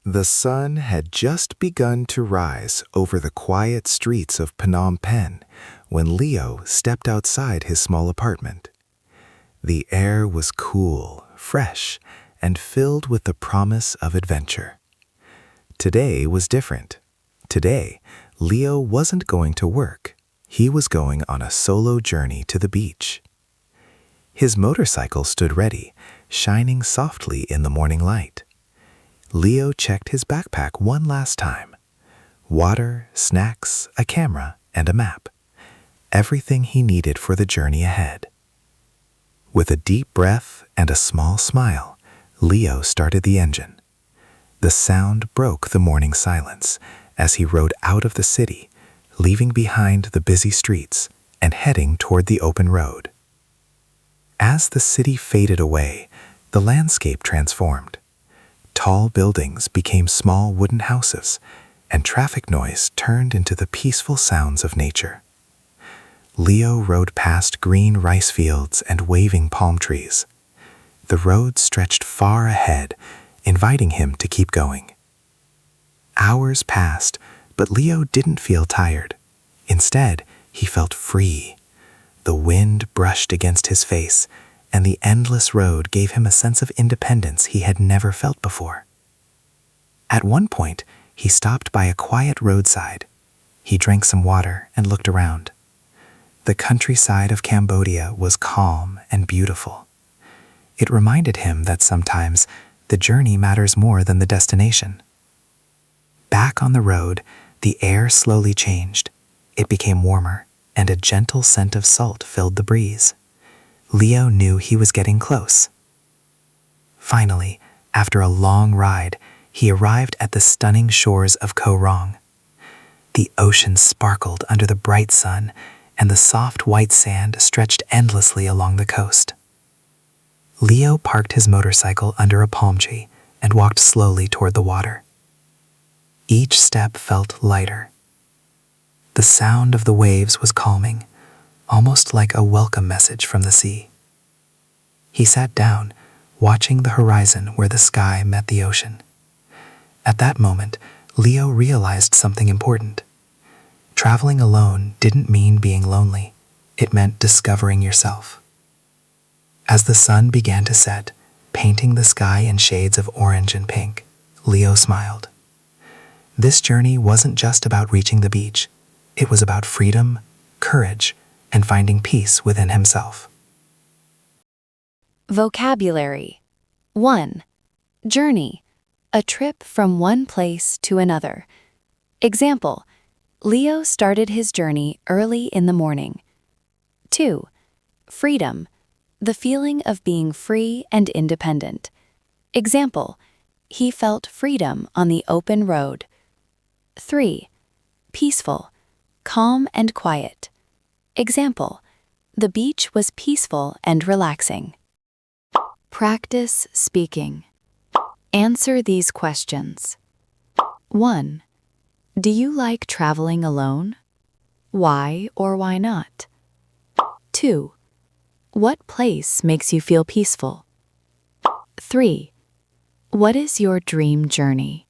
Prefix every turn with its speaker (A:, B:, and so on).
A: The sun had just begun to rise over the quiet streets of Phnom Penh when Leo stepped outside his small apartment. The air was cool, fresh, and filled with the promise of adventure. Today was different. Today, Leo wasn't going to work. He was going on a solo journey to the beach. His motorcycle stood ready, shining softly in the morning light. Leo checked his backpack one last time. Water, snacks, a camera, and a map. Everything he needed for the journey ahead. With a deep breath and a small smile, Leo started the engine. The sound broke the morning silence as he rode out of the city, leaving behind the busy streets and heading toward the open road. As the city faded away, the landscape transformed. Tall buildings became small wooden houses, and traffic noise turned into the peaceful sounds of nature. Leo rode past green rice fields and waving palm trees. The road stretched far ahead, inviting him to keep going. Hours passed, but Leo didn't feel tired. Instead, he felt free. The wind brushed against his face, and the endless road gave him a sense of independence he had never felt before. At one point, he stopped by a quiet roadside. He drank some water and looked around. The countryside of Cambodia was calm and beautiful. It reminded him that sometimes the journey matters more than the destination. Back on the road, the air slowly changed. It became warmer, and a gentle scent of salt filled the breeze. Leo knew he was getting close. Finally, after a long ride, he arrived at the stunning shores of Koh Rong. The ocean sparkled under the bright sun, and the soft white sand stretched endlessly along the coast. Leo parked his motorcycle under a palm tree and walked slowly toward the water. Each step felt lighter. The sound of the waves was calming, almost like a welcome message from the sea. He sat down, watching the horizon where the sky met the ocean. At that moment, Leo realized something important. Traveling alone didn't mean being lonely. It meant discovering yourself. As the sun began to set, painting the sky in shades of orange and pink, Leo smiled. This journey wasn't just about reaching the beach. It was about freedom, courage, and finding peace within himself.
B: Vocabulary. 1. Journey. A trip from one place to another. Example: Leo started his journey early in the morning. 2. Freedom. The feeling of being free and independent. Example: he felt freedom on the open road. 3. Peaceful. Calm and quiet. Example: the beach was peaceful and relaxing. Practice speaking. Answer these questions. 1. Do you like traveling alone? Why or why not? 2. What place makes you feel peaceful? 3. What is your dream journey?